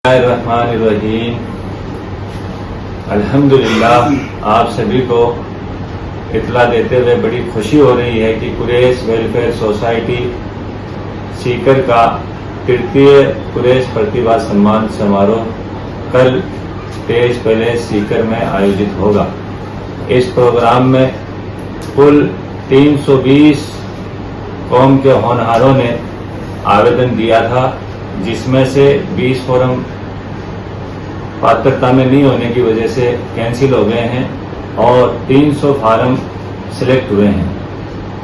बिस्मिल्लाहिर्रहमानिर्रहीम। अल्हम्दुलिल्लाह, आप सभी को इत्तला देते हुए बड़ी खुशी हो रही है कि कुरैश वेलफेयर सोसाइटी सीकर का तृतीय कुरैश प्रतिभा सम्मान समारोह कल 23 पैलेस सीकर में आयोजित होगा। इस प्रोग्राम में कुल 320 कौम के होनहारों ने आवेदन दिया था, जिसमें से 20 फोरम पात्रता में नहीं होने की वजह से कैंसिल हो गए हैं और 300 फार्म सिलेक्ट हुए हैं।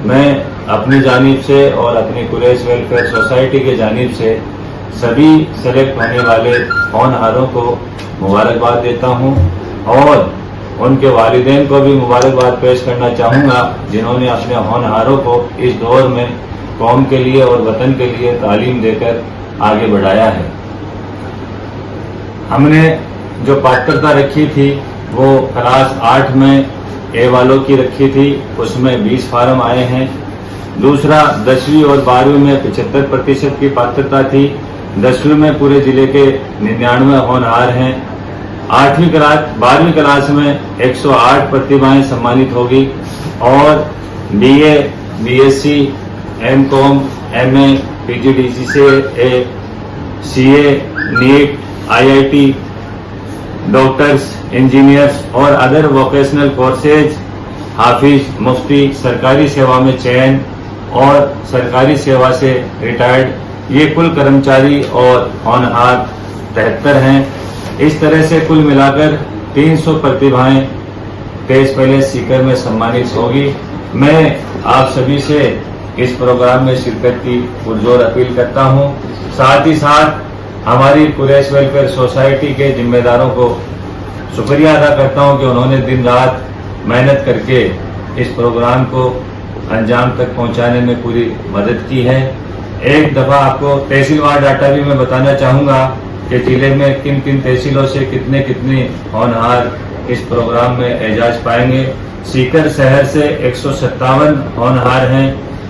मैं अपनी जानिब से और अपनी कुरैश वेलफेयर सोसाइटी के जानिब से सभी सेलेक्ट होने वाले होनहारों को मुबारकबाद देता हूं और उनके वालिदैन को भी मुबारकबाद पेश करना चाहूँगा, जिन्होंने अपने होनहारों को इस दौर में कौम के लिए और वतन के लिए तालीम देकर आगे बढ़ाया है। हमने जो पात्रता रखी थी वो क्लास 8 में ए वालों की रखी थी, उसमें 20 फार्म आए हैं। दूसरा 10वीं और 12वीं में 75% की पात्रता थी। 10वीं में पूरे जिले के 99 होनहार हैं। 12वीं क्लास में 108 प्रतिभाएं सम्मानित होगी और BA, BSc, MCom, MA, PGDCA, CA, NEET, IIT, doctors, engineers और अदर वोकेशनल कोर्सेज, हाफिज, मुफ्ती, सरकारी सेवा में चयन और सरकारी सेवा से रिटायर्ड, ये कुल कर्मचारी और होनहार 73 हैं। इस तरह से कुल मिलाकर 300 प्रतिभाएं 23 पैलेस सीकर में सम्मानित होगी। मैं आप सभी से इस प्रोग्राम में शिरकत की पुरजोर अपील करता हूं। साथ ही साथ हमारी कुरैश वेलफेयर सोसाइटी के जिम्मेदारों को शुक्रिया अदा करता हूं कि उन्होंने दिन रात मेहनत करके इस प्रोग्राम को अंजाम तक पहुंचाने में पूरी मदद की है। एक दफा आपको तहसीलवार डाटा भी मैं बताना चाहूंगा कि जिले में किन किन तहसीलों से कितने कितने होनहार इस प्रोग्राम में एजाज पाएंगे। सीकर शहर से 157 होनहार हैं,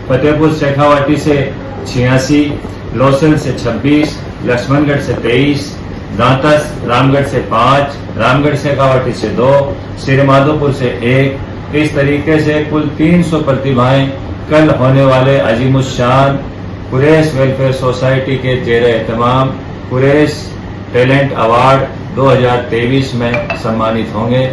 फतेहपुर शेखावाटी से 86, लोसल से 26, लक्ष्मणगढ़ से 23, दांतस रामगढ़ से 5, रामगढ़ शेखावाटी से 2, श्रीमाधोपुर से 1। इस तरीके से कुल 300 प्रतिभाएं कल होने वाले अजीमुशान कुरैश वेलफेयर सोसाइटी के जेर एहतमाम कुरैश टैलेंट अवार्ड 2023 में सम्मानित होंगे।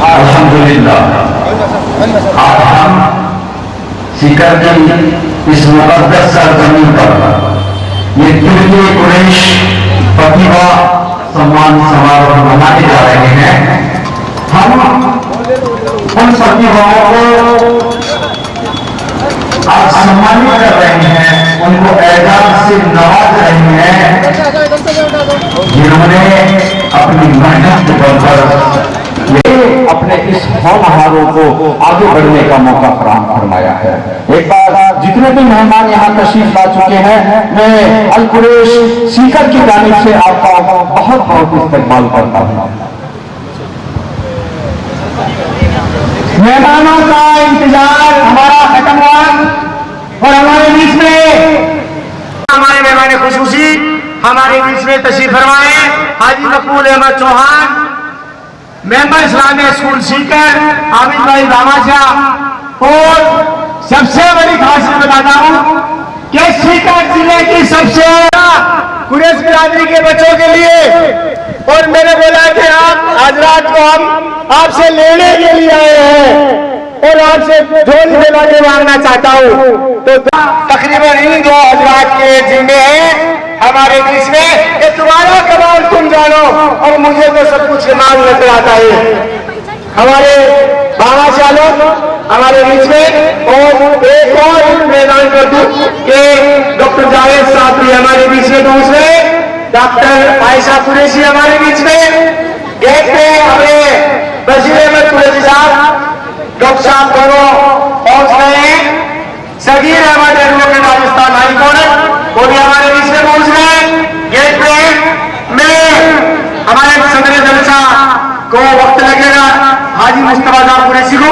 अल्हम्दुलिल्लाह आज हम सीकर की इस मुकद्दस सरजमीन पर ये तुर्की कुरैश प्रतिभा सम्मान समारोह मनाने जा रहे हैं। हम उन प्रतिभाओं को आज सम्मानित कर रहे हैं, उनको एजाज से नवाज रहे हैं जिन्होंने अपनी मेहनत के बल पर अपने इस होनहारों को आगे बढ़ने का मौका फराहम फरमाया है। एक बार जितने भी मेहमान यहाँ तशरीफ ला चुके हैं, मैं अल कुरैश सीकर की जानिब से आपका बहुत बहुत इस्तकबाल करता हूँ। मेहमानों का इंतजार हमारा खत्म हुआ और हमारे बीच में हमारे मेहमान खुशूसी हमारे बीच में तशरीफ फरमाए हाजी मकबूल अहमद चौहान, मेंबर इस्लामिया स्कूल सीकर, आबिद भाई दामाशाह। और सबसे बड़ी खासियत बताता हूँ कि सीकर जिले की सबसे कुरैश बिरादरी के बच्चों के लिए, और मैंने बोला कि आप आज रात को हम आपसे लेने के लिए आए हैं और आपसे झोली दिला के मांगना चाहता हूँ। तो तकरीबन इन दो हजरात के जिम्मे हैं हमारे बीच में कि तुम्हारा कमाल तुम जानो और मुझे तो सब कुछ कमाल नजर आता है। हमारे बाबा चालो हमारे बीच में, और एक और मैदान कर दूं कि डॉक्टर जावेद साहब भी हमारे बीच में, दूसरे डॉक्टर आयशा कुरैशी हमारे बीच में, गेट पे हमें बशीर अहमद कुरैशी साहब, डॉक्टर साहब दोनों पहुंच रहे हैं। Sagir Ahmed advocate Rajasthan high court वो भी हमारे बीच में पहुंच रहे हैं। गेट पे मैं हमारे सदर जलसा को वक्त लगेगा हाजी मुस्तफा कुरैशी को,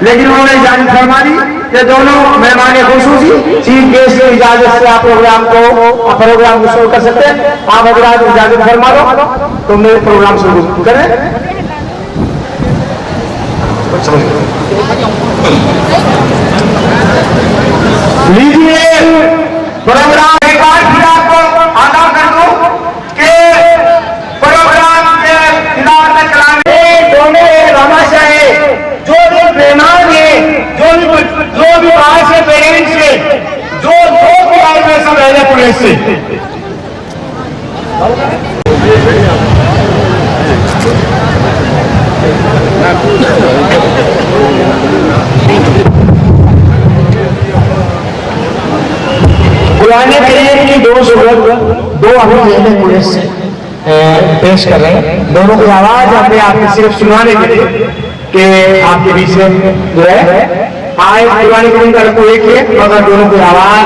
लेकिन उन्होंने इजाजत फरमा दी कि दोनों मेहमान खुसूसी चीफ गेस्ट की इजाजत से आप प्रोग्राम को शुरू कर सकते हैं। आप हजरात इजाजत फरमा लो तो मेरे प्रोग्राम शुरू करें। लीजिए प्रोग्राम एक बार फिर आपको आगाह कर दूं कि प्रोग्राम के खिलाफ में चलाने दोनों रामाशाह है, जो भी मेहमान है, जो भी बाहर से पेरेंट्स है, जो भी आए हुए सब रहने पुलिस से कुरान करीम की दो सूरत दो हमें पुलिस से पेश कर रहे हैं। दोनों की आवाज हमने आपको सिर्फ सुनाने के लिए कि आपके बीच में जो है आए कुरान करीम का रखो एक है, मगर दोनों की आवाज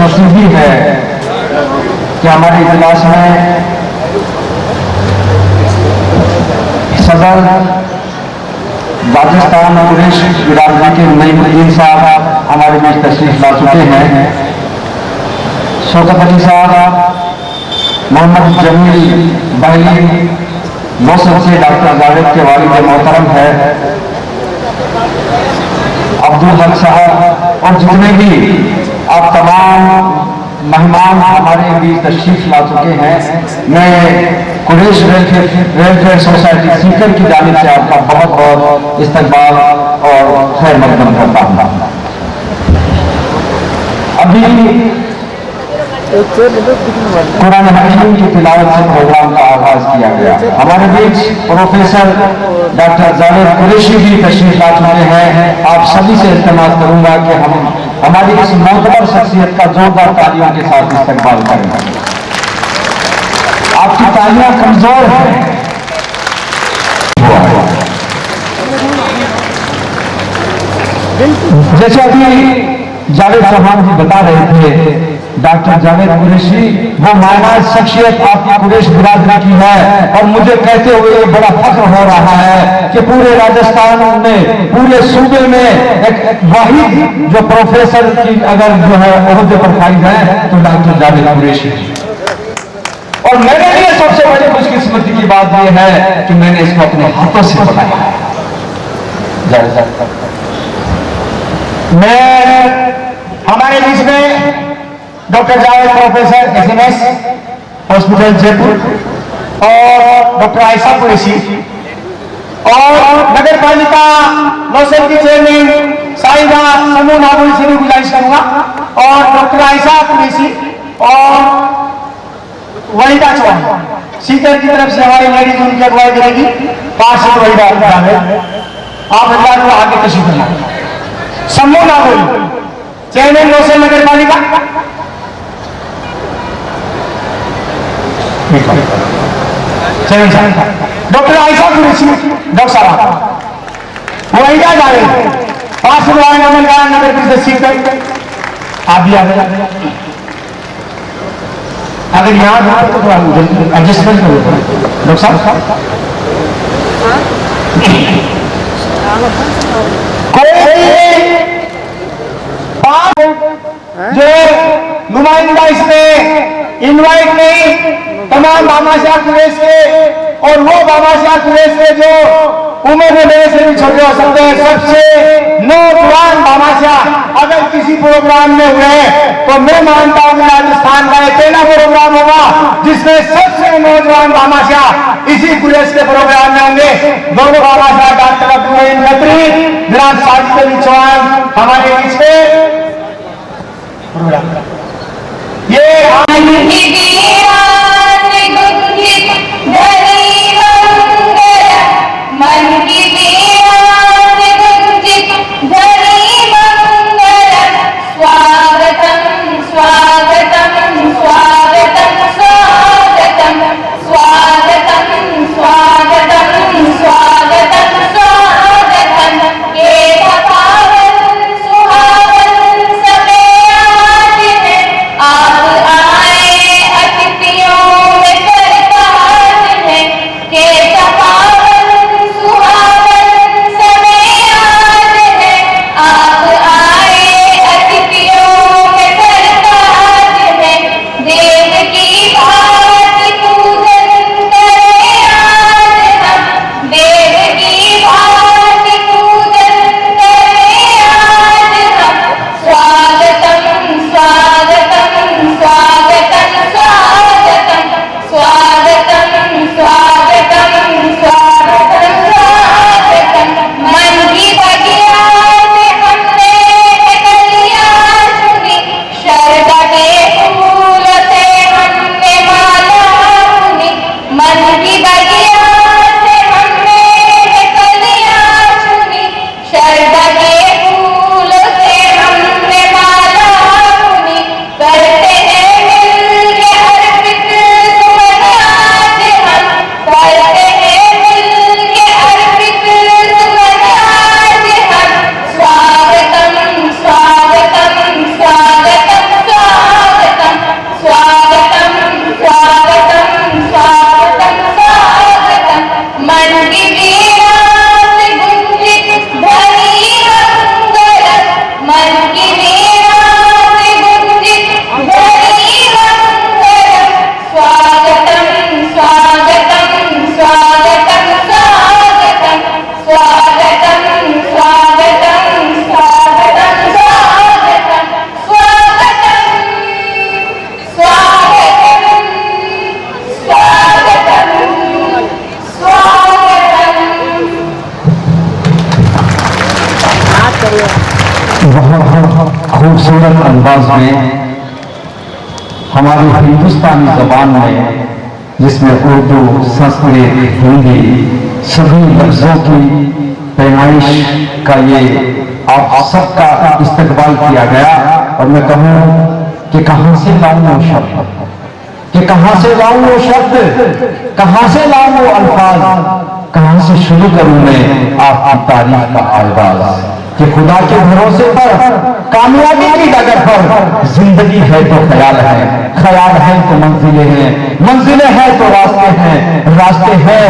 मौजूदी है कि हमारे इजलास में सदर राजस्थान पुलिस बिरादरी के नईमुद्दीन साहब हमारे बीच तशरीफ ला चुके हैं। शौकत अली साहब, मोहम्मद जमील बहली, मौसम से डॉक्टर जावेद के वालिद मोहतरम है, अब्दुल हक साहब और जितने भी आप तमाम मेहमान हमारे बीच तशरीफ ला चुके हैं, मैं कुरैश वेलफेयर सोसाइटी सीकर की जानिब से आपका बहुत बहुत इस्तकबाल और खैर मकदम करता हूँ। अभी कुरान हकीम की तिलावत से प्रोग्राम का आगाज किया गया। हमारे बीच प्रोफेसर डॉक्टर जावेद कुरैशी भी तशरीफ ला चुके हैं। आप सभी से इस्तेमाल करूंगा कि हम हमारी इस मोतबर शख्सियत का जोरदार तालियों के साथ इस्तकबाल करें। आपकी तालियां कमजोर हैं। जैसे अभी जावेद चौहान जी बता रहे थे, डॉक्टर जावेद कुरैशी वो मायनाज शख्सियत आपकी कुरैश बिरादरी की है और मुझे कहते हुए ये बड़ा फख्र हो रहा है कि पूरे राजस्थान में, पूरे सूबे में एक वाहिद जो प्रोफेसर की अगर जो है ओहदे पर फाइज है तो डॉक्टर जावेद कुरैशी। और मेरे लिए सबसे बड़ी खुशकिस्मती की बात यह है कि मैंने इसको अपने हाथों से बनाया है। मैं हमारे बीच में doctor Javed professor SMS hospital Jaipur और डॉक्टर आयशा कुरैशी और नगर पालिका नौसेन की चेयरमैन साहिबा समूह नाबुल से भी गुजारिश करूंगा और डॉक्टर आयशा कुरैशी और वहीदा चौहान सीकर की तरफ से हमारी लेडीज उनकी अगुवाई करेगी। पार्षद वहीदा जावेद, आप अल्लाह को आगे तशरीफ लाएं। समूह नाबुल चेयरमैन नौसेन नगर पालिका डॉक्टर आयशा कुरैशी, डॉक्टर साहब वहीदा जावेद, पार्षद नगर परिषद सीकर, आप भी आ गए। अगर यहाँ हो तो थोड़ा एडजस्टमेंट करो डॉक्टर साहब। जो नुमाइंदा इसमें इनवाइट नहीं, तमाम बामाशाह कुरैश के और वो बामाशाह कुरैश के जो उम्र में मेरे से भी छोटे हो सकते हैं, सबसे नौजवान भामाशाह अगर किसी प्रोग्राम में हुए तो मैं मानता हूं राजस्थान का एक पहला प्रोग्राम होगा जिसमें सबसे नौजवान भामाशाह इसी कुरेश के प्रोग्राम में होंगे। दोनों भामाशाह डॉक्टर अब्दुल खत्री, जनाब साजिद अली चौहान हमारे बीच में खूबसूरत अंदाज में हमारी हिंदुस्तानी जबान में, जिसमें उर्दू, संस्कृत, हिंदी सभी लफ्जों की पैमाइश का ये आप सबका इस्तकबाल किया गया। और मैं कहूँ कि कहाँ से लाऊं वो शब्द, कि कहाँ से लाऊं वो शब्द, कहाँ से लाऊं वो अल्फाज, कहाँ से शुरू करूं मैं आपकी तारीफ का आगाज। कि खुदा के भरोसे पर, कामयाबी की डगर पर जिंदगी है तो ख्याल है, ख्याल है तो मंजिलें हैं, मंजिलें हैं तो रास्ते हैं, रास्ते हैं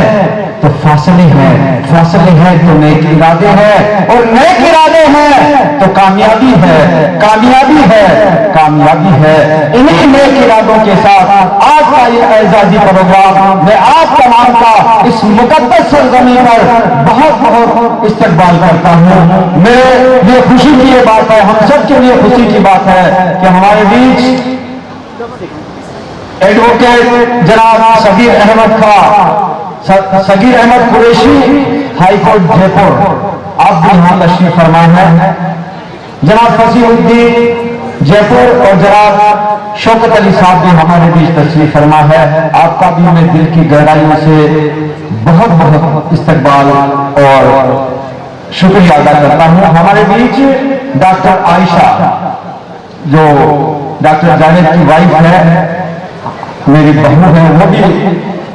तो फासले हैं, फासले हैं तो नेक इरादे हैं, और नेक इरादे हैं तो कामयाबी है, कामयाबी है, कामयाबी है। इन्हीं नेक इरादों के साथ आज का ये एजाजी प्रोग्राम मैं आप तमाम का इस मुकद्दस सरजमी पर बहुत बहुत इस्तकबाल करता हूँ। मेरे लिए खुशी की ये बात है, हम सब के लिए खुशी की बात है कि हमारे बीच एडवोकेट जनाब सगीर अहमद कुरैशी, हाईकोर्ट जयपुर, आप भी यहां तशरीफ फरमा है। जनाब फसीहुद्दीन जयपुर और जनाब शौकत अली साहब भी हमारे बीच तशरीफ फरमा है। आपका भी मैं दिल की गहराइयों से बहुत बहुत इस्तकबाल और शुक्रिया अदा करता हूं। हमारे बीच डॉक्टर आयशा, जो डॉक्टर जावेद की वाइफ है, मेरी बहू है, वो भी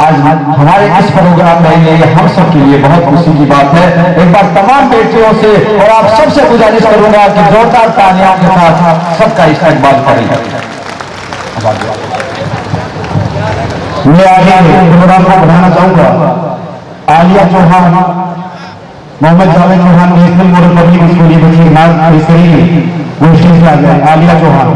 आज हमारे इस प्रोग्राम में, ये हम सब के लिए बहुत खुशी की बात है। एक बार तमाम बेटियों से और आप सबसे गुजारिश करूंगा कि जोरदार तालियों के साथ सबका इस्तकबाल करें। मैं आगे प्रोग्राम को बढ़ाना चाहूंगा। Aliya Chauhan, Mohammad Javed Chauhan, national model public school ये बच्ची नाज करेंगे, वो स्टेज पे आ जाए। आलिया चौहान।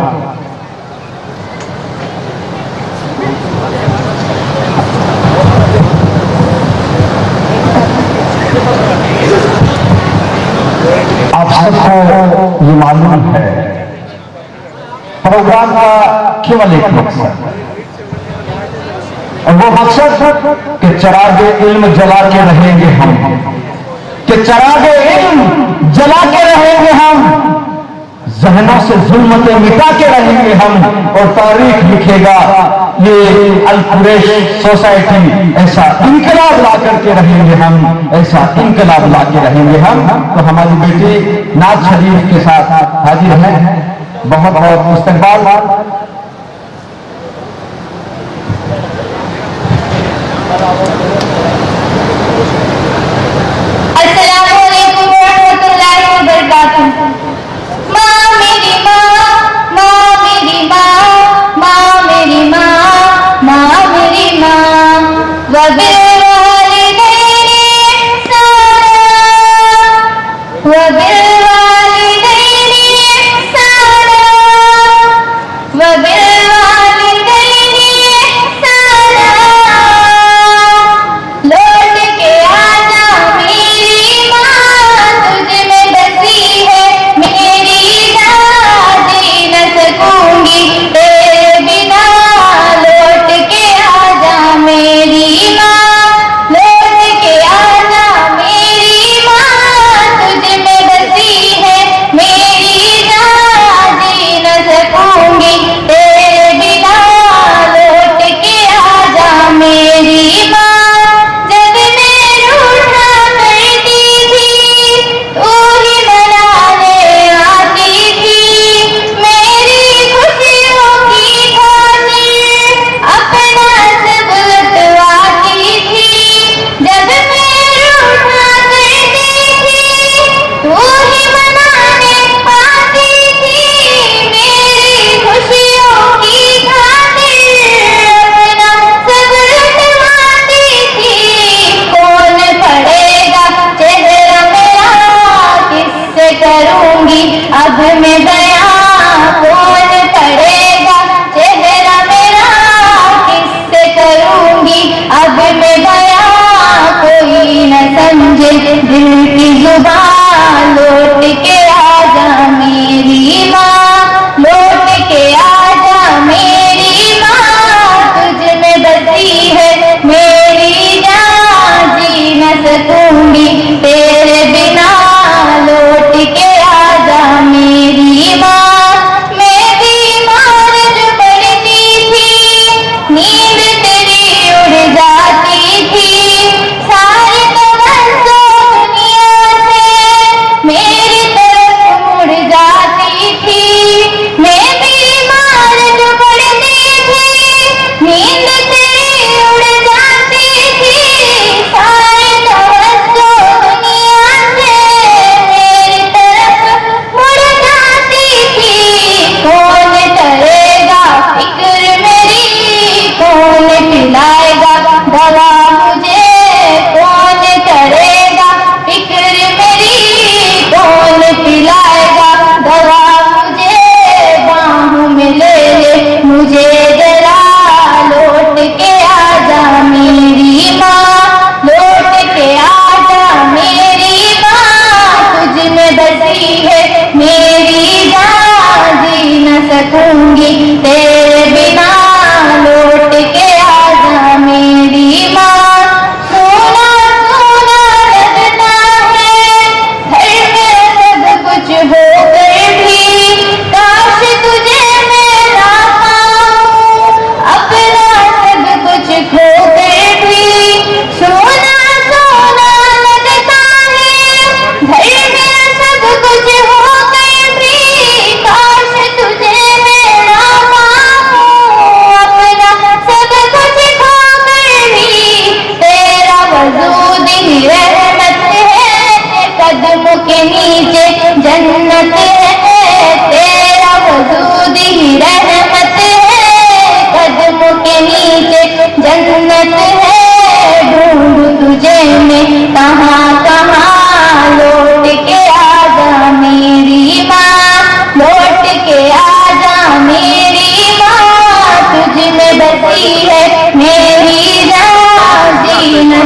आशिक को ये मालूम है प्रोग्राम का केवल एक मकसद, और वो मकसद कि चरागे इल्म जला के रहेंगे हम, कि चरागे इल्म जला के रहेंगे हम, जहनों से जुल्मतें मिटा के रहेंगे हम, और तारीख लिखेगा ये अल कुरैश सोसाइटी, ऐसा इनकलाब ला करके रहेंगे हम, ऐसा इनकलाब ला के रहेंगे हम। तो हमारी बेटी नाज शरीफ के साथ हाजिर है, बहुत बहुत मुस्तकबाल।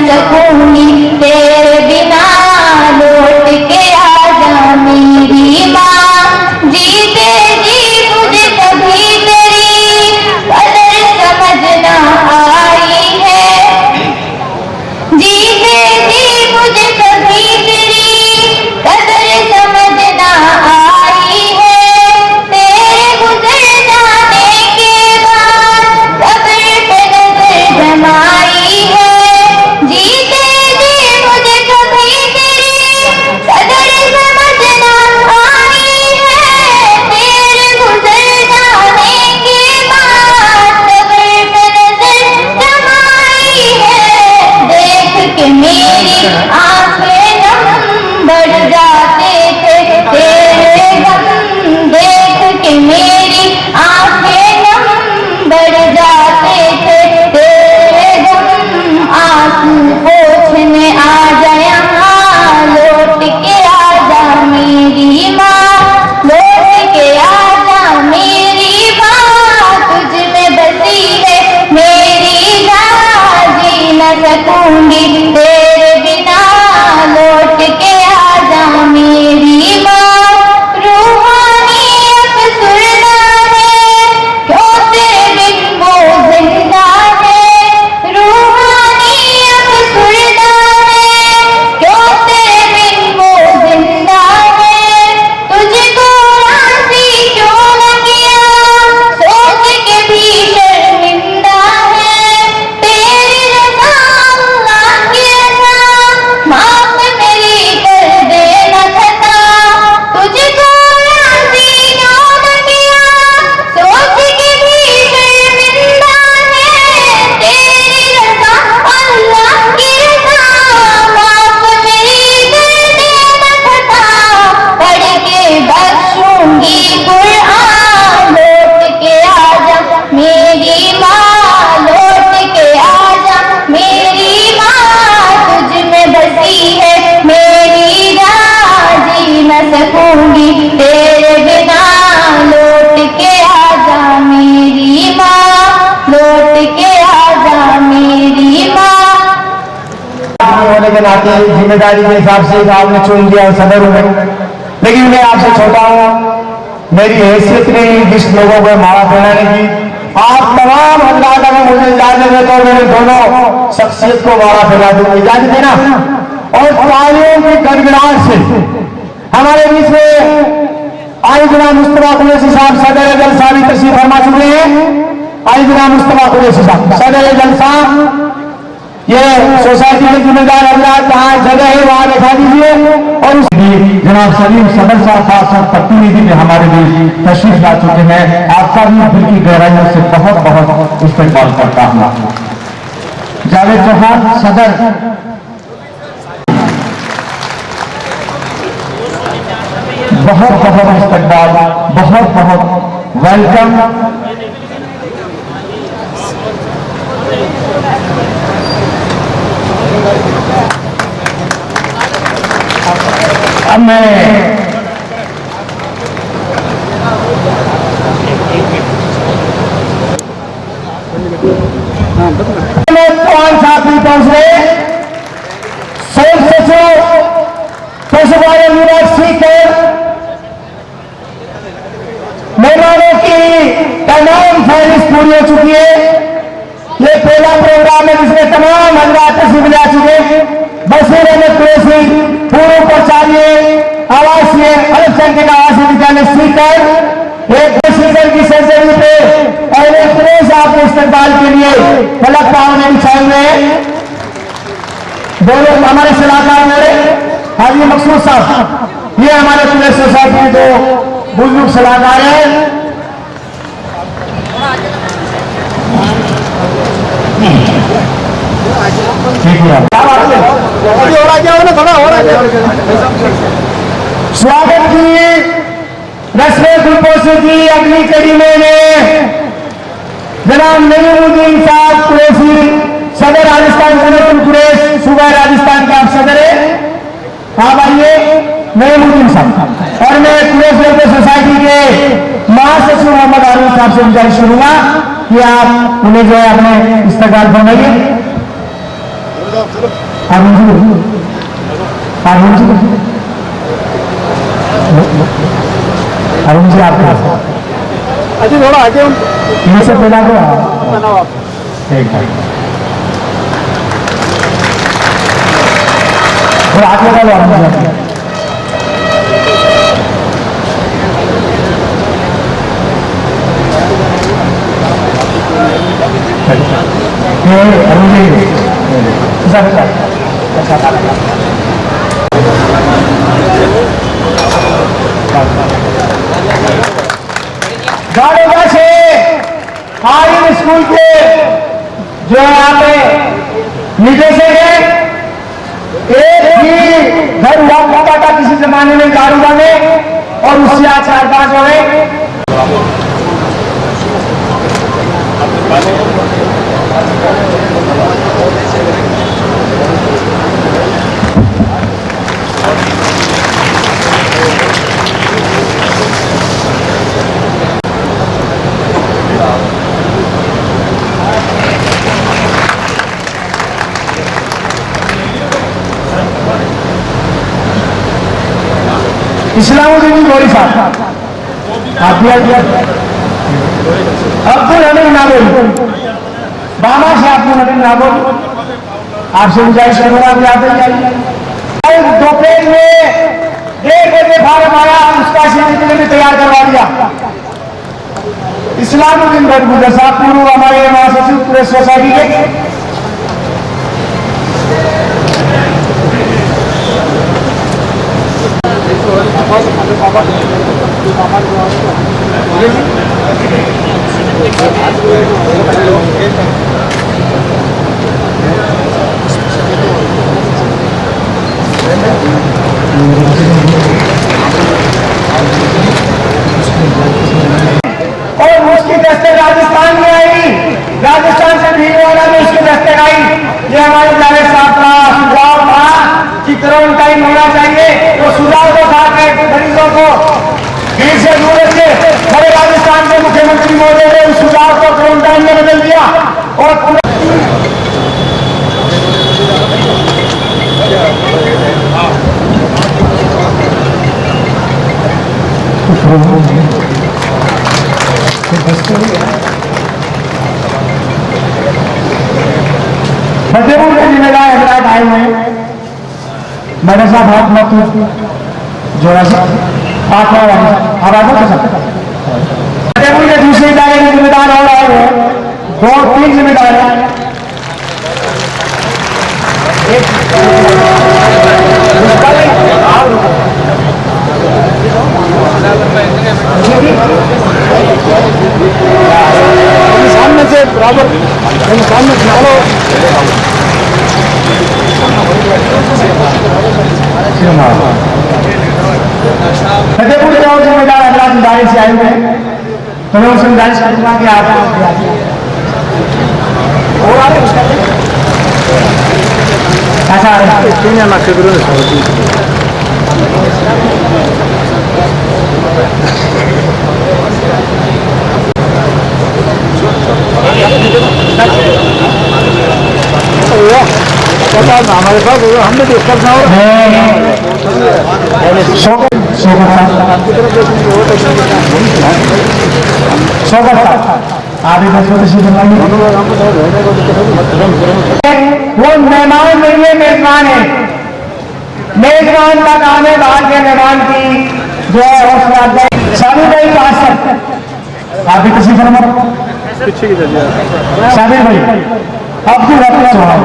सकूंगी तेरे बिना, लौट के आजा मेरी नाते जिम्मेदारी के हिसाब से आपने चुन लिया सदर में, लेकिन मैं आपसे छोटा हूँ, मेरी हैसियत नहीं जिस लोगों को माला पहनाने की। आप तमाम हजरात अगर मुझे इजाजत दे तो मेरे दोनों शख्सियत को माला पहना दूंगी, इजाजत देना। और तालियों की गड़गड़ाहट से हमारे बीच में आई जनाब मुस्तफा कुरैशी साहब सदर जलसा भी तशरीफ फरमा चुके हैं। आई जनाब मुस्तफा कुरैशी साहब सदर जलसा, ये सोसाइटी के जिम्मेदार हजरात जहाँ जगह है वहां बैठा दीजिए। और जनाब सलीम सदर साहब प्रतिनिधि में हमारे बीच तशरीफ ला चुके हैं। आपका भी दिल की गहराइयों से बहुत बहुत इस्तेमाल करता हूँ। जावेद चौहान सदर, बहुत बहुत इस्तकबाल, बहुत बहुत वेलकम। अब मैं चौहान साहब भी पहुंच रहे, संयुक्त सचिव पशुपालन विभाग सीकर, मेहमानों की तमाम फहरिस्त पूरी हो चुकी है। ये पहला प्रोग्राम है जिसमें तमाम हजरात तशरीफ ले चुके हैं। बशीर अहमद कुरैशी पूर्व प्राचार्य आवासीय अल्पसंख्यक आवासीय विद्यालय सीकर, एक सीकर की सर्जरी पे और एक प्रेस आपके इस्तेमाल के लिए फलक पावने बिछाए हुए हैं। दोनों हमारे सलाहकार मेरे हाजी मकसूद साहब, ये हमारे पूरे सोसाइटी के दो बुजुर्ग सलाहकार हैं। स्वागत की रस्में गुलपोशी की अगली कड़ी में जनाब नईमुद्दीन साहब कुरैशी सदर राजस्थान जमत कुरैश सूबा राजस्थान का आप सदर है, आप आइए नईमुद्दीन साहब। और मैं कुरैश वेलफेयर सोसाइटी के महासचिव मोहम्मद हारून साहब से गुजारिश करूंगा कि आप उन्हें जो है अपने इस्तकबाल फरमाइए। अरुण जी आपके अच्छा थोड़ा आगे ये सब पहला को बनाओ आप ठीक है और आगे का लो अरुण जी अरुण जी गाड़ेगा से आर्यन स्कूल के जो यहाँ पे निदेशक है, एक भी घर हुआ करता था किसी जमाने में गाड़ूगा में, और उससे आज 4-5 हो गए। इस्लामुद्दीन गौरी साहब अब्दुल हमीद नागोरी, बामा से अब्दुल हमीद नागोरी, आपसे गुजारिश करूंगा कि आप जाइए। दोपहर में 1 बजे फार्म आया, उसका सीधी में तैयार करवा दिया। इस्लामुद्दीन गौरी साहब पूर्व हमारे महासचिव पूरे सोसाइटी के, और उसकी दस्तक राजस्थान में आई, राजस्थान से भीलवाड़ा में उसकी दस्तक आई। ये हमारे जावेद साहब का सुझाव था कि क्वारंटाइन होना चाहिए, तो सुझाव को था कि मरीजों को भीड़ से दूर रखे। हमारे राजस्थान के मुख्यमंत्री महोदय ने उस सुझाव को क्वारंटाइन में बदल दिया और फतेहपुर के जिम्मेदार हजरात आए हुए हैं। मैडम साहब हाथ मत जोड़ा सा हाथ में अब आगे कर सकते। फतेहपुर के दूसरे इदारे के जिम्मेदार और आए हुए हैं, 2-3 जिम्मेदार हैं। सामने से बराबर सामने लो। फतेहपुर के और जिम्मेदार हजरात इदारे से आए हुए हैं, तो मैं उनसे गुजारिश करूंगा कि आप हमारे पास हमने डिस्कस ना हो वो मेहमान नहीं है, मेजबान है। मेजबान का काम है बाहर के मेहमान की जो है हौसला अफजाई। शादी भाई पास आप भी किसी फरमा शादी भाई अब्दुल हक चौहान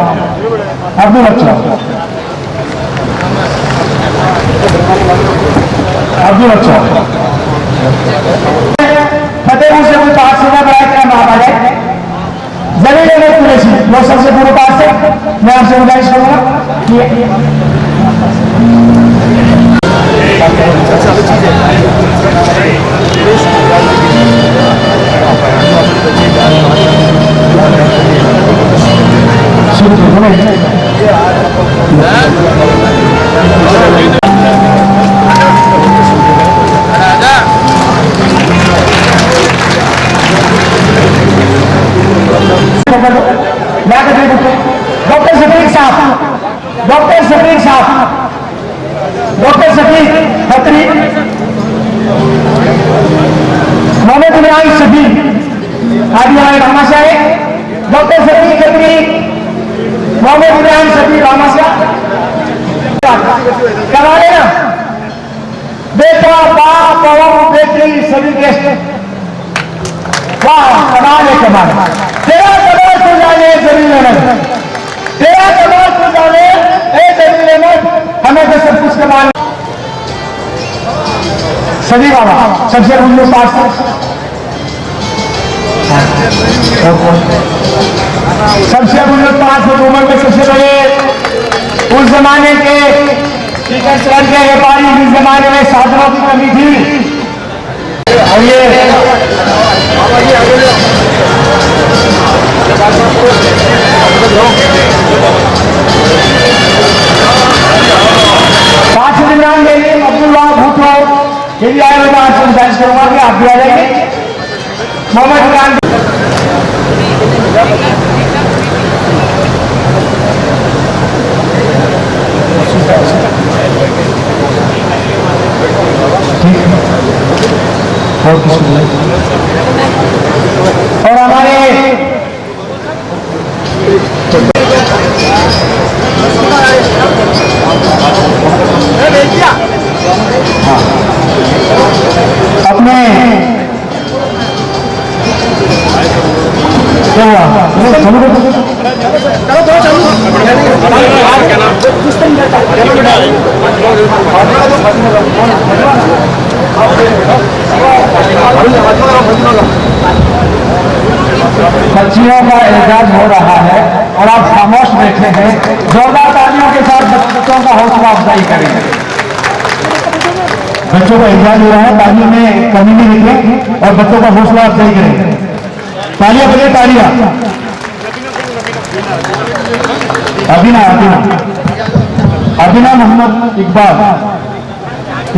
फतेहपुर से कोई 5 सीधा बड़ा क्या माप आ जाए जमीन में पूरे सी लोग सबसे पूरे पास से मैं आपसे गुजारिश करूंगा डॉक्टर शफीक खत्री, मोहम्मद इमरान शफीक आदिवासी रामाशा है। डॉक्टर शफीक खत्री, मोहम्मद इमरान शफीक रामाशा करा लेना। बेटा बाप बहू बेटी सभी गेस्ट वाह कमाल है कमाल। तेरा कमाल को जाने जमीन में, तेरा कमाल को जाने जमीन में, हमें तो सब कुछ कमाल। सभी बाबा सबसे उम्र पास सबसे उम्र पास उम्र में सबसे बड़े उस जमाने के टीचर सर के व्यापारी, जिस जमाने में साधनों की कमी थी। और ये 5 इमरान के लिए अब्दुल्ला भूटो ये भी आए हुए, मैं आपसे गुजारिश करूंगा कि आप भी आ जाएंगे। मोहम्मद इमरान और हमारे अपने बच्चियों का एजाज हो रहा है और आप खामोश बैठे हैं। जोरदार तालियों के साथ बच्चों का हौसला अफजाई करेंगे। बच्चों का एजाज हो रहा है, तालियों में कमी नहीं निकले और बच्चों का हौसला अफजाई करेंगे। तालियां बजे तालियां। अबिना मोहम्मद इकबाल,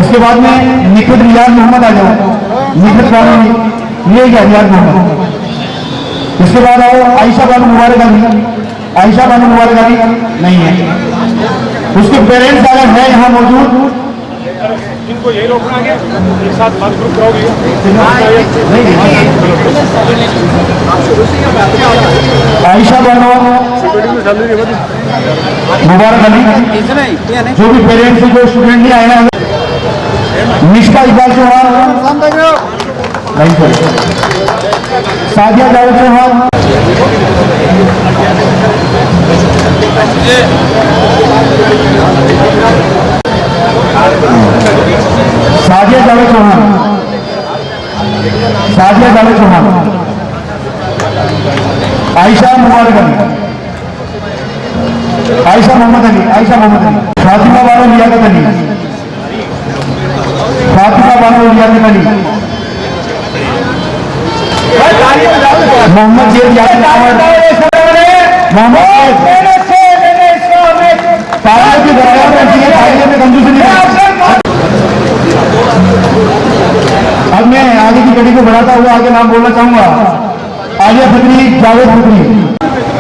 इसके बाद में निखित रियाज मोहम्मद आ जाओ। निखित बानो ये क्या रियाज मोहम्मद। इसके बाद आओ आयशा बानो मुबारक अली। आयशा बानो मुबारक अली नहीं है। उसके पेरेंट्स अगर है यहाँ मौजूद इनको यही रोकना है एक साथ बात ग्रुप कराओगे आयशा बनो मुबारक अली, जो भी पेरेंट्स जो स्टूडेंट नहीं आए हैं, निष्ठा इकबाल चौहान, सादिया जावेद चौहान, सादिया जावेद चौहान, सादिया जावेद चौहान, आयशा मुबारक अली, आयशा मोहम्मद अली, आयशा मोहम्मद अली, फातिमा बानो लियाकत अली, फातिमा बानो लियाकत अली, मोहम्मद जेब तालियों की दरकार रहती है, तालियों में कंजूसी नहीं रहती। अब मैं आगे की कड़ी को बढ़ाता हुआ आगे नाम बोलना चाहूंगा। आलिया फतरी, जावेद फतरी,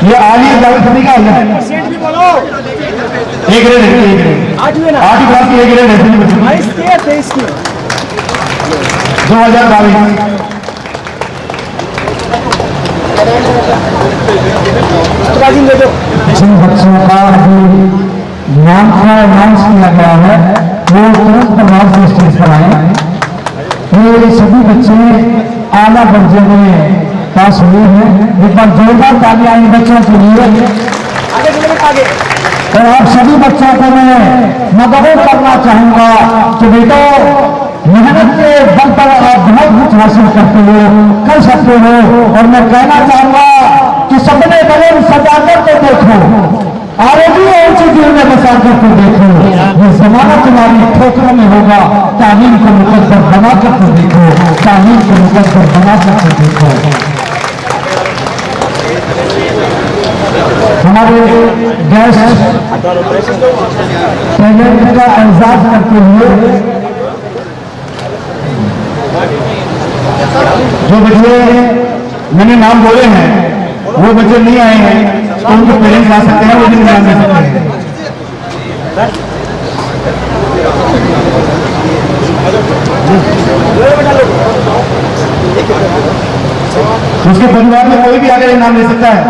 ये आलिया जावेद फतरी का है, एक ग्रेड है, 8वीं क्लास की एक ग्रेड है, 2022। जिन बच्चों का नाम का अनाउंस किया गया है वो तुरंत नाम से स्टेज पर आए। ये सभी बच्चे आला दर्जे में पास हुए हैं। एक बार जोरदार तालियां इन बच्चों के लिए। और आप सभी बच्चों को मैं मदद करना चाहूंगा कि बेटा मेहनत के बल पर आप बहुत कुछ हासिल करते हो, कर सकते हो। और मैं कहना चाहूंगा कि सपने बड़े सजा कर तो देखो, आरोगी और चीजों में बसा कर तो देखो। ये जमाना तुम्हारी ठोकरों में होगा, तालीम को मुकद्दर बना कर तो देखो, तालीम को मुकद्दर बना कर तो देखो। हमारे गेस्ट टैलेंट का एहसास करते हुए जो बच्चे मैंने नाम बोले हैं वो बच्चे नहीं आए हैं, तो उनके पेरेंट्स आ सकते हैं, वो भी नाम दे सकते हैं। उसके परिवार में कोई भी आगे नाम ले सकता है।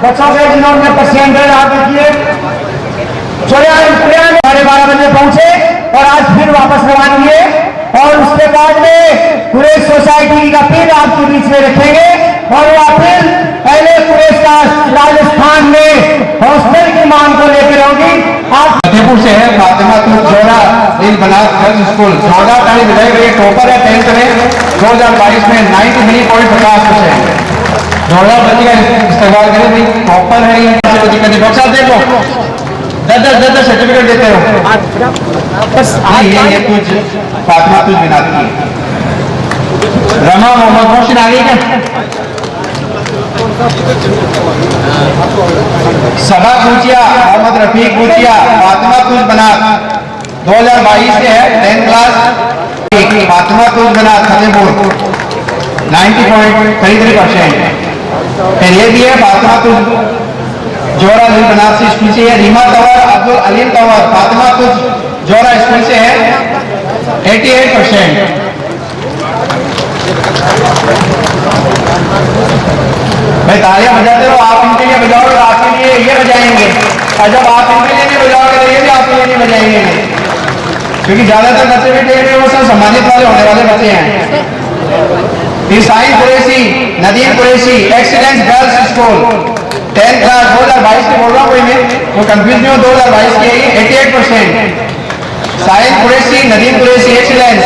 बच्चों से जिन्होंने परसेंटेज हासिल किए, 12:30 बजे पहुंचे और आज फिर वापस रवाना किए। और उसके बाद में कुरैश सोसाइटी का अपील आपके बीच में रखेंगे और वो अपील पहले कुरैश का राजस्थान में हॉस्टल की मांग को लेकर होगी। आप फतेहपुर से है फातिमा जोरा दिल बना गर्ल्स स्कूल 14 तारीख विजय गई, टॉपर है 10th में 2022 में 93.50%। जोरदार बच्ची का इस्तेमाल करें भाई, टॉपर है ये, कोई दिक्कत नहीं। डॉक्टर साहब देखो 10 सर्टिफिकेट देते हो बस। ये कुछ फातिमा तुझ बिना रमा मोहम्मद मोहसिन आ गई क्या? सबा पूछिया, मोहम्मद रफीक पूछिया, फातिमा तुझ बना 2022 से है 10th क्लास। फातिमा तुझ बना फतेहपुर 90.33%। फिर ये भी है फातिमा तुझ जोरा दिल बनारसी स्कूल से है। रीमा तंवर अब्दुल अलीम तंवर फातिमा तुझ जोरा स्कूल से है 88%। भाई तालियां बजाते रहो, आप इनके लिए बजाओगे तो आपके लिए ये बजाएंगे, और जब आप इनके लिए नहीं बजाओगे तो ये भी आपके लिए नहीं बजाएंगे, क्योंकि ज्यादातर बच्चे भी देख रहे हो सब सम्मानित वाले होने वाले बच्चे हैं। ईसाई Qureshi, Nadeem Qureshi excellence girls school 10th class 2022 की बोल रहा हूँ, कोई में वो कंफ्यूज नहीं हो, 2022 की है 88%। साहिल कुरैशी, नदीम कुरैशी एक्सीलेंस।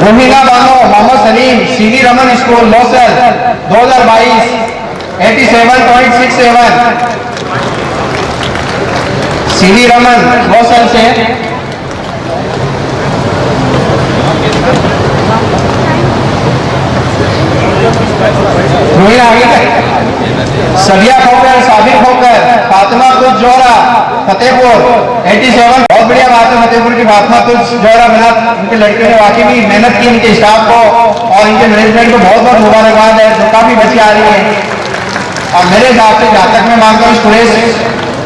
रोहिना बानो मोहम्मद सलीम सीधी रमन स्कूल लोसल 2022 87.67। सीधी रमन लोसल से। रोहिना आगे सदिया खोकर, साबिक खोकर, फातिमा कुछ जोरा फतेहपुर 87। बहुत बढ़िया बात है फतेहपुर की फातिमा तो जोड़ा बना, उनके लड़के ने वाकई भी मेहनत की, इनके स्टाफ को और इनके मैनेजमेंट को बहुत बहुत मुबारकबाद है, जो काफी बच्चे आ रही है। और मेरे हिसाब से जहाँ तक मैं मानता हूँ स्कूल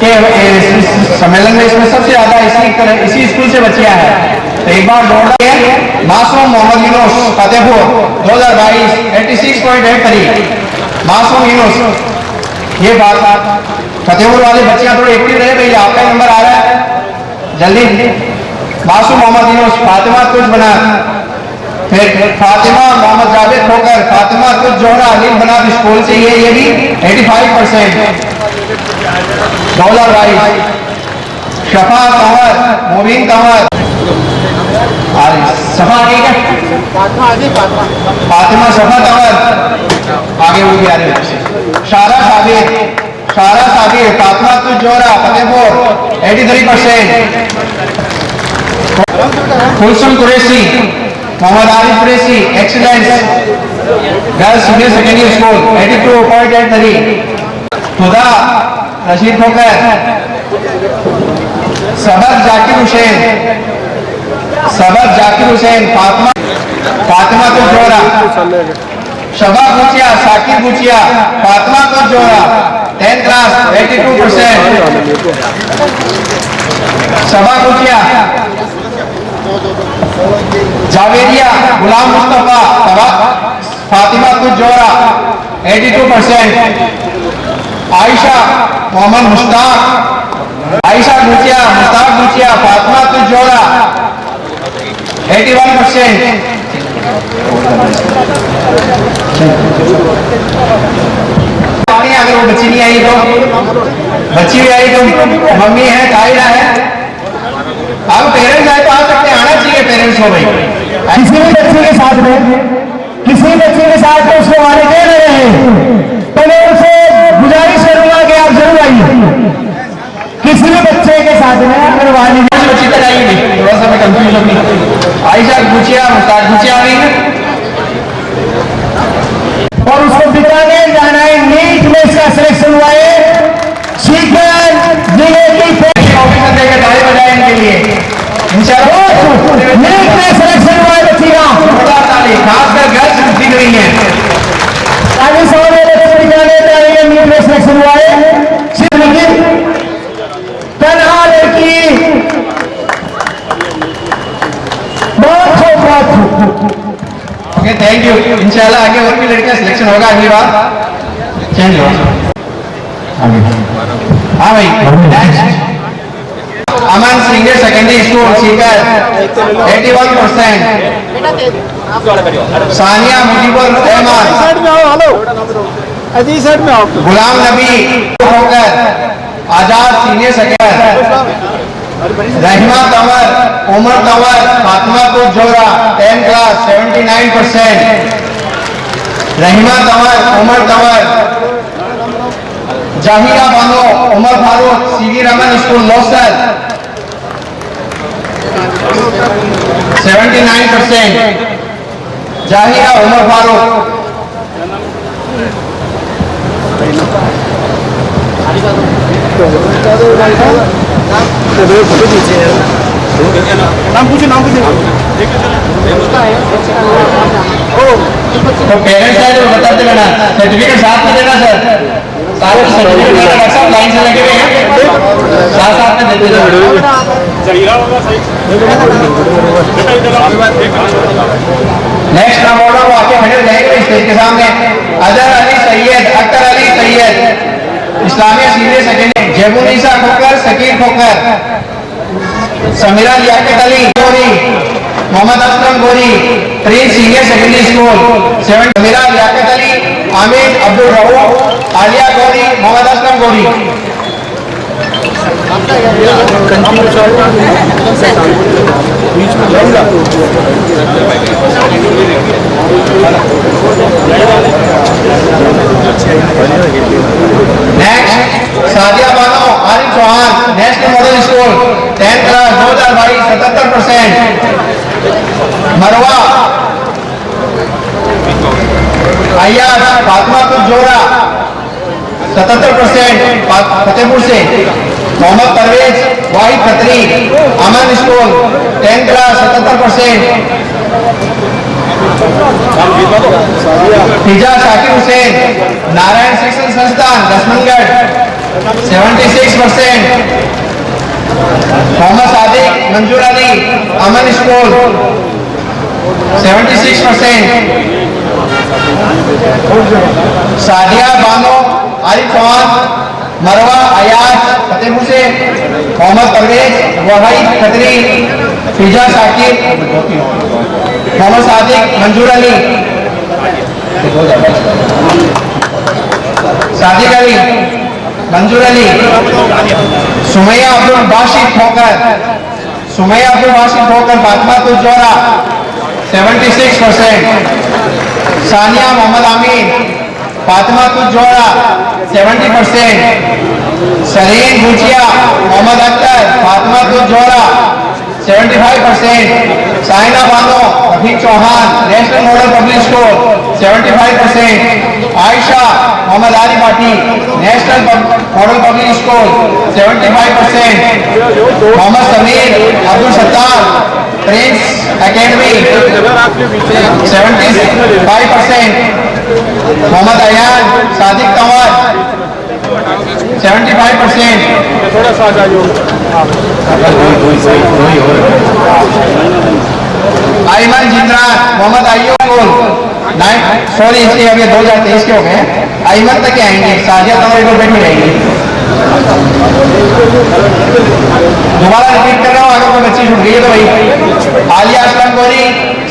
के सम्मेलन में इसमें सबसे ज्यादा इसी स्कूल से बच्चियां हैं। तो एक बार दौड़ मासूम मोहम्मद यूनुस फतेहपुर 2022 86.83 मासूम यूनुस। ये बात फतेहपुर वाले बच्चियां थोड़ी एक्टिव रहे भाई, आपका नंबर आ रहा है जल्दी। मासूम मोहम्मद यूनुस फातिमा तुझ बना, फिर फातिमा मोहम्मद जावेद खोकर फातिमा तुझ जोहरा अलीम बना स्कूल से ये भी 85%। डॉलर राइस शफा कंवर मुबीन कंवर सफा ठीक है, फातिमा सफा कंवर आगे वो भी आ रहे हैं। शारा साबिर फातिमा तुझ Zohra Fatehpur 83%। Kulsum Qureshi Mohammad Arif Qureshi excellence girls senior secondary school 82.83। खुदा रशीद खोकर सबक जाकिर हुसैन फातिमा तो जोरा शबा गुचिया साकिब गुचिया फातिमा तो जोरा 10th क्लास 82%। शबा गुचिया जावेरिया गुलाम मुस्तफा फातिमा तो जोरा 82%। आयशा मोहम्मद मुश्ताक आयशा गुचिया मुश्ताक गुचिया फातिमा तो जोरा 81%। अगर वो बच्ची नहीं आई तो बच्ची भी आई तो मम्मी है ताहिरा है, अब पेरेंट्स आए तो आ सकते हैं, आना चाहिए पेरेंट्स को भाई। किसी भी बच्चे के साथ में उसको आने दे रहे हैं तो मैं उसे गुजारिश करूंगा कि आप जरूर आइए। किसी भी बच्चे के साथ में अगर वाली बच्ची तक आई नहीं, थोड़ा सा मैं कंफ्यूज होगी। आयशा गुचिया मुस्ताक गुचिया आ रही है और उसको बीकानेर जाना है, नीट में इसका सिलेक्शन हुआ है। सीकर जिले की ऑफिसर देकर ताली बजाए इनके लिए इंशाल्लाह। नीट में सिलेक्शन हुआ है बच्ची का, खासकर गर्ल्स दिख रही है। आगे सौ बीकानेर जाएंगे, नीट में सिलेक्शन हुआ है। लेकिन तनहा लड़की बहुत ओके थैंक यू। इंशाल्लाह आगे और भी लड़कियां सिलेक्शन होगा अगली बार। चेंज हो हाँ भाई। Aman senior secondary school Sikar 81%। Sania Mujibur Rahman Ghulam Nabi होकर आजाद सीनियर सेकेंडरी। रहमा कंवर उमर कंवर फातिमा को Zohra 10th class 79%। Rahma Kanwar Umar Kanwar Zahira Bano Umar Farooq CV Raman school Losar 79%। Zahira Umar Farooq नाम पूछे तो पेरेंट्स है जो बताते रहना, सर्टिफिकेट साथ में देना सर, सारे सर्टिफिकेट सब लाइन से लगे हुए हैं, साथ में देते जाओ। नेक्स्ट अवार्ड वो आके खड़े जाएंगे स्टेज के सामने। Azhar Ali Syed Akhtar Ali Syed Islamia senior secondary Zebunnisa Khokhar Sakir Khokhar Sameera Liyaqat Ali Gori Mohammad Aslam Gori prince senior secondary school 7। Sameera Liyaqat Ali Aamir Abdul Rauf Aliya Gori Mohammad Aslam Gori. Next Sadia Bano Arif Chauhan national model school 10th class 2022 77%। मरवा अय्याज फातिमा तुझ जोरा 77% फतेहपुर से। मोहम्मद परवेज वाहिद खत्री अमन स्कूल 10th क्लास 77%। फिजा शाकिर हुसैन नारायण शिक्षण संस्थान दसमनगढ़ 76%। मोहम्मद सादिक मंजूर अली अमन स्कूल 76%। सादिया बानो आरिफ चौहान मरवा अयाज फतेहपुर से। मोहम्मद परवेज वाहिद खत्री फिजा शाकिर मोहम्मद सादिक मंजूर अली सादिक अली मंजूर अली। सुमैया अब्दुल बाशिद ठोकर फातिमा तुल जोरा 76%। सानिया मोहम्मद आमीन फातिमा तुल जोरा 70%। Salim भूचिया Mohammad Akhtar Fatima Tul Zohra 75%। Saina Bano Rafiq Chauhan national model public school 75%। Ayesha Mohammad Ali पाटी national model public school 75%। Mohammad Sameer Abdul Sattar prince academy 75%। Mohammad Ayan Sadiq Tanwar 75%। थोड़ा सा आ जाओ। आयमन जिंद्रान मोहम्मद अय्यूब सॉरी इसलिए अभी 2023 के हो गए। आयमन तक आएंगे, साजिया तंवर को बैठी रहेंगी। दोबारा रिपीट कर रहा हूँ, अगर कोई बच्ची छूट गई है तो भाई। आलिया असलम गोरी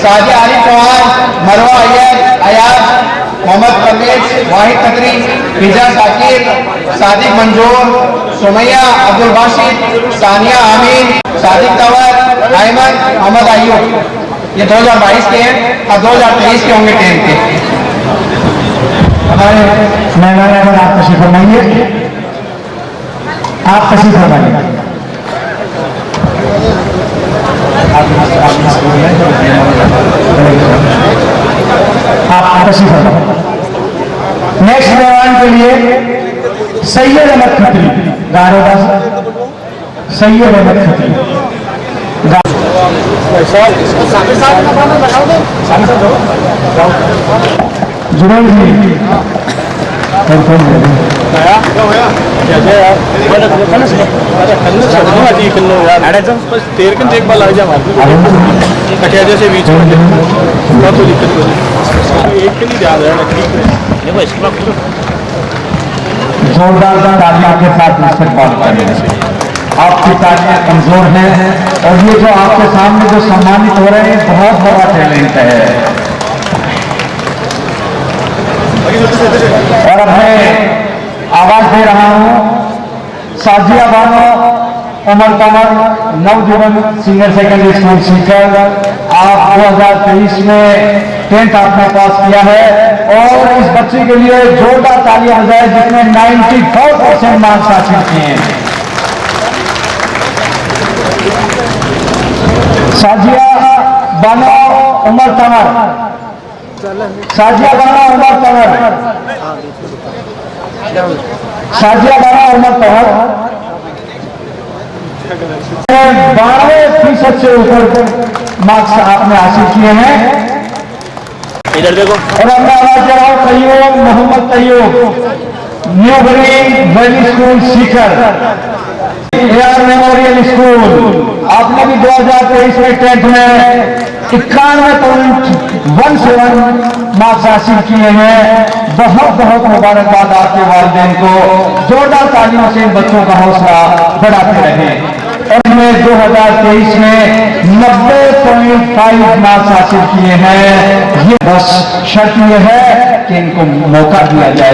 साजिया आरिफ चौहान मरवा अयाज मोहम्मद परवेज वाहिद खत्री फिजा शाकिर सादिक मंजूर सुमैया अब्दुल बाशिद सानिया आमीन सादिक तंवर अहमद मोहम्मद अय्यूब। ये 2022 के हैं और 2023 के होंगे 10th के। हमारे मेहमान अगर आप तशरीफ फरमाइए, आप तशरीफ फरमाइए। आप तशरीफ फरमाइए। नेक्स्ट मेहमान के लिए सैयद अहमद खत्री गारोदा सैयद अहमद खत्री जुबैर जी एक बार लग जाए कटिया जैसे बीच में बहुत तो दिक्कत हो एक के लिए ध्यान रहना ठीक है। जोरदार तालियों के साथ इस्तकबाल करें। आपकी तालियां कमजोर हैं और ये जो आपके सामने जो सम्मानित हो रहे हैं बहुत बड़ा टैलेंट है। और अब मैं आवाज दे रहा हूं साजिया बानो उमर कमर नवजीवन सीनियर सेकेंडरी स्कूल सीकर। आप 2023 में 10th आपने पास किया है और इस बच्चे के लिए जोरदार तालियां हो जाए जिसने 94% मार्क्स हासिल किए हैं। साजिया बानो उमर कमर साजिया बानो उमर कमर साजिया बानो उमर कमर 12% से ऊपर मार्क्स आपने हासिल किए हैं। इधर देखो। और अब मैं आवाज दे रहा हूं तैयूब मोहम्मद तैयूब न्यू बनी valley school Sikar AR memorial school. आपने भी 2023 में 10th में 91.17 मार्क्स हासिल किए हैं। बहुत बहुत मुबारकबाद आपके वालिदैन को। जोरदार तालियों से इन बच्चों का हौसला बढ़ाते रहें। और मैं 2023 में 90.5 मार्क्स हासिल किए हैं। ये बस शर्त यह है कि इनको मौका दिया जाए।